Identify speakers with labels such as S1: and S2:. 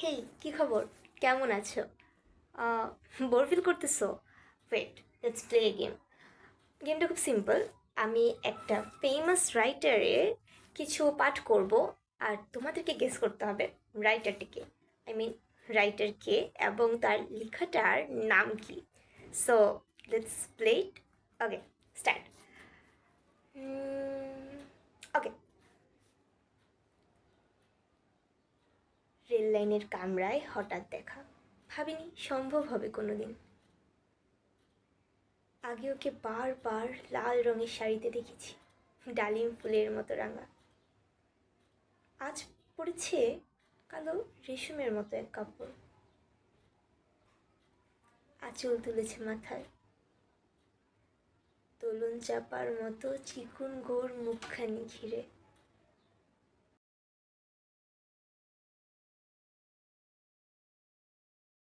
S1: হেই, কি খবর? কেমন আছো? বোর ফিল করতেছো? Wait, let's play a game. গেমটা খুব সিম্পল। আমি একটা ফেমাস রাইটারের কিছু পাঠ করব, আর তোমাদেরকে গেস করতে হবে রাইটারটিকে, আই মিন রাইটার কে এবং তার লেখাটার নাম কি। So let's play it. Okay, start. Okay. Rail লাইনের কামরায় হঠাৎ দেখা, ভাবিনি সম্ভব হবে কোনো দিন। আগে ওকে বারবার লাল রঙের শাড়িতে দেখেছি, ডালিম ফুলের মতো রাঙা। আজ পড়েছে কালো রেশমের মতো এক কাপড়। আঁচল তুলেছে মাথায়, দোলন চাপার মতো চিকুন গোর মুখখানি ঘিরে।